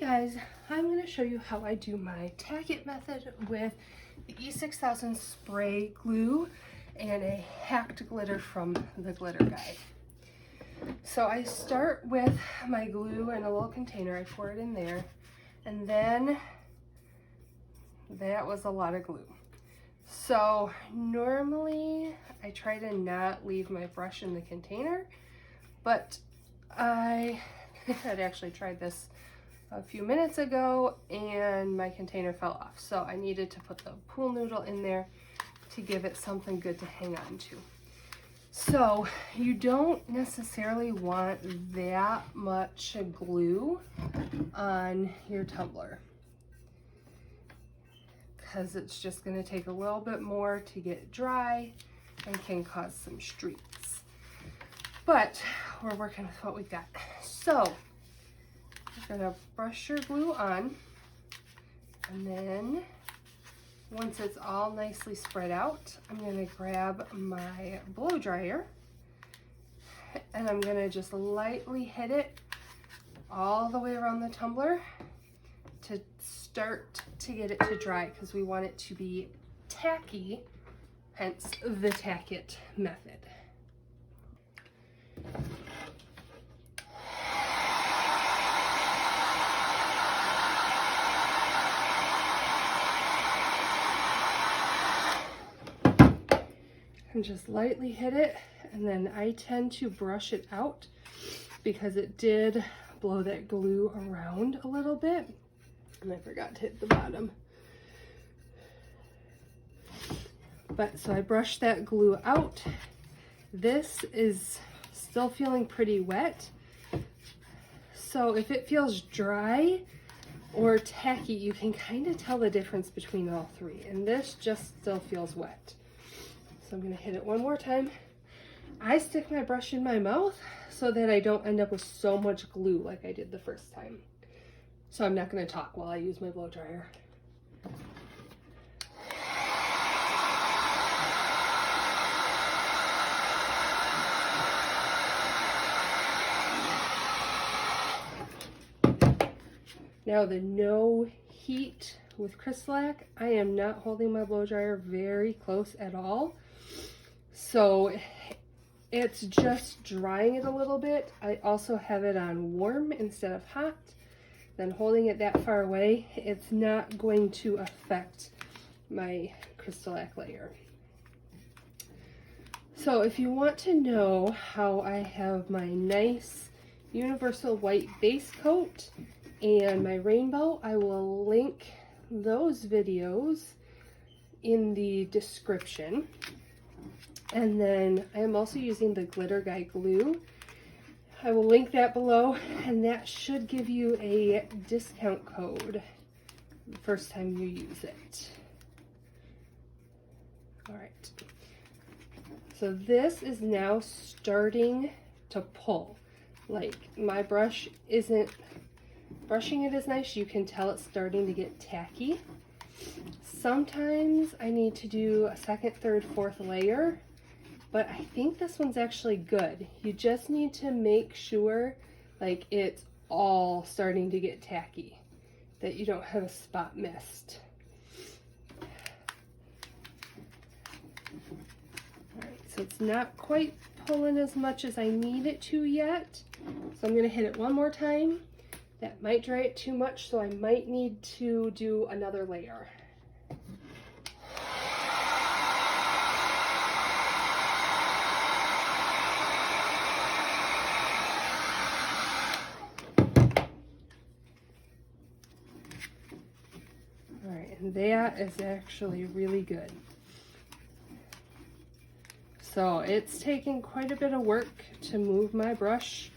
guys, I'm going to show you how I do my Tack It method with the E6000 spray glue and a hacked glitter from the Glitter Guide. So I start with my glue in a little container, I pour it in there, and then that was a lot of glue. So normally I try to not leave my brush in the container, but I had actually tried this a few minutes ago and my container fell off. So I needed to put the pool noodle in there to give it something good to hang on to. So you don't necessarily want that much glue on your tumbler because it's just going to take a little bit more to get dry and can cause some streaks. But we're working with what we got. So you're going to brush your glue on, and then once it's all nicely spread out, I'm going to grab my blow dryer and I'm going to just lightly hit it all the way around the tumbler to start to get it to dry, because we want it to be tacky, hence the Tack It method. And just lightly hit it, and then I tend to brush it out because it did blow that glue around a little bit, and I forgot to hit the bottom. But so I brushed that glue out. This is still feeling pretty wet, so if it feels dry or tacky, you can kind of tell the difference between all three, and this just still feels wet. So I'm going to hit it one more time. I stick my brush in my mouth so that I don't end up with so much glue like I did the first time. So I'm not going to talk while I use my blow dryer. Now the no heat with Crystalac, I am not holding my blow dryer very close at all. So it's just drying it a little bit. I also have it on warm instead of hot. Then holding it that far away, it's not going to affect my Crystalac layer. So if you want to know how I have my nice universal white base coat and my rainbow, I will link those videos in the description. And then I am also using the Glitter Guide glue. I will link that below, and that should give you a discount code the first time you use it. All right. So this is now starting to pull. Like, my brush isn't brushing it as nice. You can tell it's starting to get tacky. Sometimes I need to do a second, third, fourth layer, but I think this one's actually good. You just need to make sure like it's all starting to get tacky, that you don't have a spot missed. All right, so it's not quite pulling as much as I need it to yet. So I'm gonna hit it one more time. That might dry it too much, so I might need to do another layer. All right, and that is actually really good. So it's taking quite a bit of work to move my brush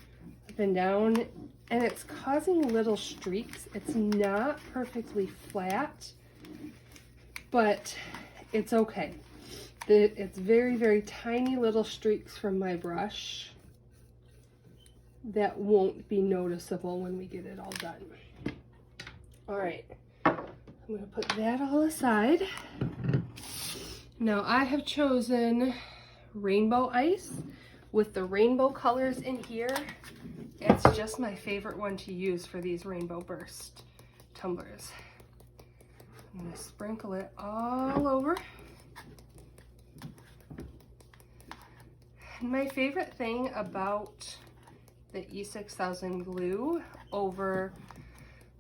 up and down, and it's causing little streaks. It's not perfectly flat, but it's okay. It's very, very tiny little streaks from my brush that won't be noticeable when we get it all done. All right, I'm gonna put that all aside. Now I have chosen rainbow ice with the rainbow colors in here It's just my favorite one to use for these Rainbow Burst tumblers. I'm going to sprinkle it all over. And my favorite thing about the E6000 glue over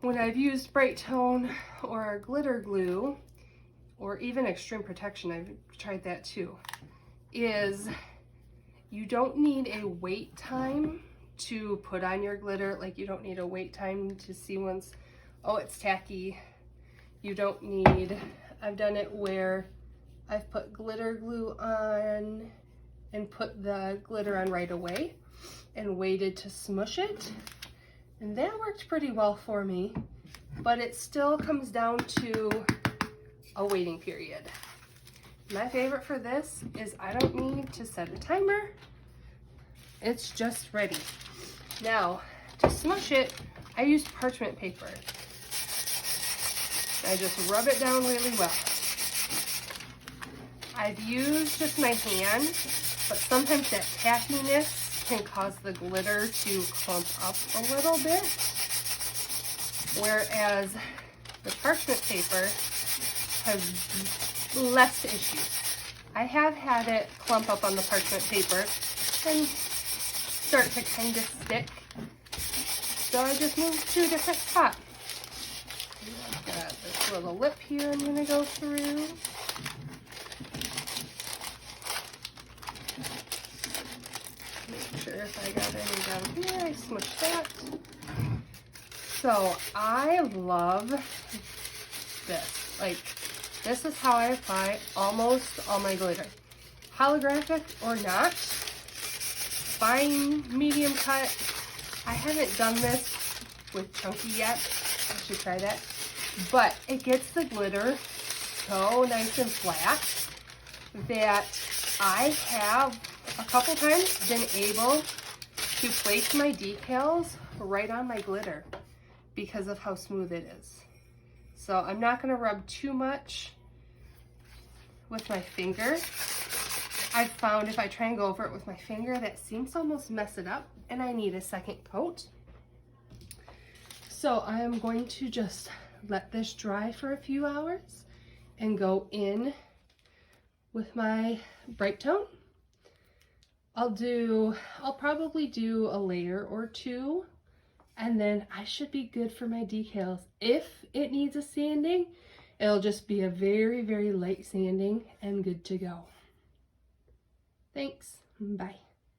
when I've used Bright Tone or glitter glue or even Extreme Protection, I've tried that too, is you don't need a wait time to put on your glitter. Like, you don't need a wait time to see once, oh, it's tacky. You don't need, I've done it where I've put glitter glue on and put the glitter on right away and waited to smush it. And that worked pretty well for me, but it still comes down to a waiting period. My favorite for this is I don't need to set a timer. It's just ready. Now, to smush it, I use parchment paper. I just rub it down really well. I've used just my hand, but sometimes that tackiness can cause the glitter to clump up a little bit, whereas the parchment paper has less issues. I have had it clump up on the parchment paper and start to kind of stick, so I just moved to a different spot. I've got this little lip here I'm going to go through. Make sure if I got any down here, I smushed that. So I love this. Like, this is how I apply almost all my glitter. Holographic or not, fine, medium cut. I haven't done this with chunky yet. I should try that. But it gets the glitter so nice and flat that I have a couple times been able to place my decals right on my glitter because of how smooth it is. So I'm not going to rub too much with my finger. I've found if I try and go over it with my finger, that seems to almost mess it up, and I need a second coat. So I am going to just let this dry for a few hours and go in with my Bright Tone. I'll probably do a layer or two, and then I should be good for my decals. If it needs a sanding, it'll just be a very, very light sanding and good to go. Thanks. Bye.